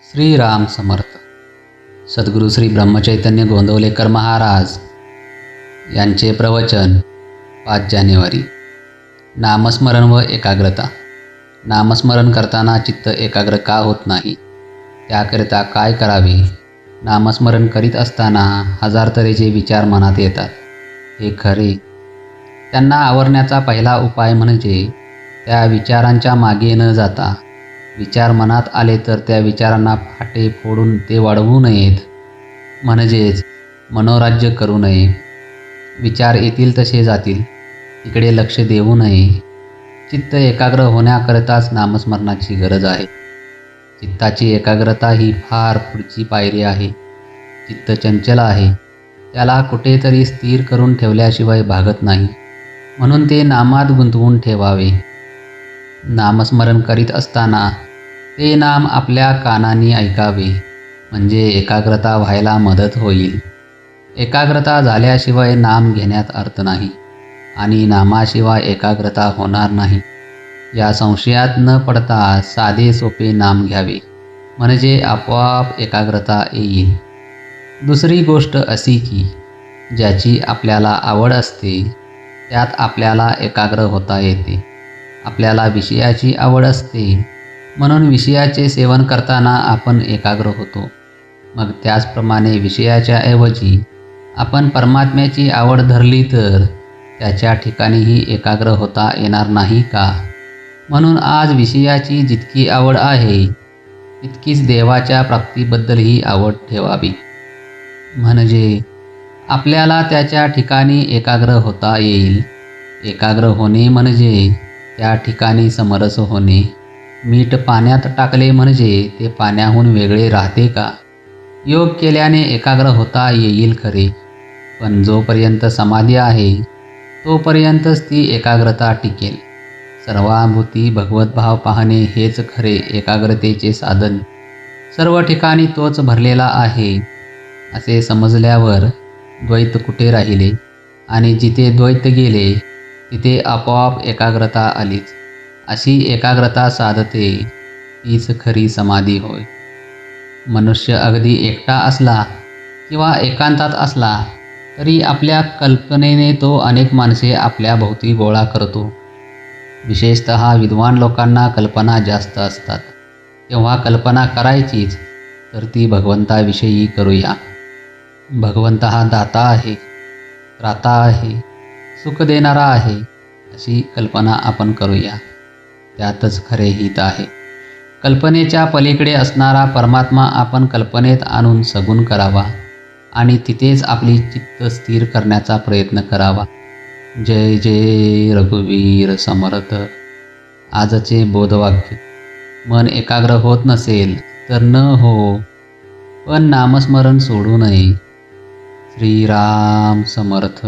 श्रीराम समर्थ. सद्गुरू श्री ब्रह्मचैतन्य गोंदवलेकर महाराज यांचे प्रवचन 5 जानेवारी. नामस्मरण व एकाग्रता. नामस्मरण करताना चित्त एकाग्र का होत नाही, त्याकरिता काय करावे? नामस्मरण करीत असताना हजार तऱ्हेचे विचार मनात येतात, हे खरे. त्यांना आवरण्याचा पहिला उपाय म्हणजे त्या विचारांच्या मागे न जाता, विचार मनात आले तर त्या विचारांना फाटे फोडून ते वाढवू नयेत, म्हणजेच मनोराज्य करू नये. विचार येतील तसे जातील, तिकडे लक्ष देऊ नये. चित्त एकाग्र होण्याकरताच नामस्मरणाची गरज आहे. चित्ताची एकाग्रता ही फार पुढची पायरी आहे. चित्त चंचल आहे, त्याला कुठेतरी स्थिर करून ठेवल्याशिवाय भागत नाही, म्हणून ते नामात गुंतवून ठेवावे. नामस्मरण करीत असताना ते नाम आपल्या कानांनी ऐकावे, म्हणजे एकाग्रता व्हायला मदत होईल. एकाग्रता झाल्याशिवाय नाम घेण्यात अर्थ नाही आणि नामाशिवाय एकाग्रता होणार नाही. या संशयात न पडता साधे सोपे नाम घ्यावे, म्हणजे आपोआप एकाग्रता येईल. दुसरी गोष्ट अशी की ज्याची आपल्याला आवड असते त्यात आपल्याला एकाग्र होता येते. आपल्याला विषयाची आवड असते, म्हणून विषयाचे सेवन करताना आपण एकाग्र होतो. मग त्याचप्रमाणे विषयाच्या ऐवजी आपण परमात्म्याची आवड धरली तर त्याच्या ठिकाणीही एकाग्र होता येणार नाही का? म्हणून आज विषयाची जितकी आवड आहे तितकीच देवाच्या प्राप्तीबद्दलही आवड ठेवावी, म्हणजे आपल्याला त्याच्या ठिकाणी एकाग्र होता येईल. एकाग्र होणे म्हणजे त्या ठिकाणी समरस होणे. मीठ पाण्यात टाकले म्हणजे ते पाण्याहून वेगळे राहते का? योग केल्याने एकाग्र होता येईल खरे, पण जोपर्यंत समाधी आहे तोपर्यंतच ती एकाग्रता टिकेल. सर्वाभूती भगवतभाव पाहणे हेच खरे एकाग्रतेचे साधन. सर्व ठिकाणी तोच भरलेला आहे असे समजल्यावर द्वैत कुठे राहिले, आणि जिथे द्वैत गेले तिथे आपोआप एकाग्रता आलीच. अशी एकाग्रता साधते तीच खरी समाधी होय. मनुष्य अगदी एकटा असला किंवा एकांतात असला तरी आपल्या कल्पनेने तो अनेक माणसे आपल्या भोवती गोळा करतो. विशेषतः विद्वान लोकांना कल्पना जास्त असतात. तेव्हा कल्पना करायचीच तर ती भगवंताविषयी करूया. भगवंत हा दाता आहे, त्राता आहे, सुख देणारा आहे, अशी कल्पना आपण करूया. त्यातच खरे हित आहे. कल्पनेच्या पलीकडे असणारा परमात्मा आपण कल्पनेत आणून सगुण करावा आणि तिथेच आपली चित्त स्थिर करण्याचा प्रयत्न करावा. जय जय रघुवीर समर्थ. आजचे बोधवाक्य. मन एकाग्र होत नसेल तर न हो, पण नामस्मरण सोडू नये. श्रीराम समर्थ.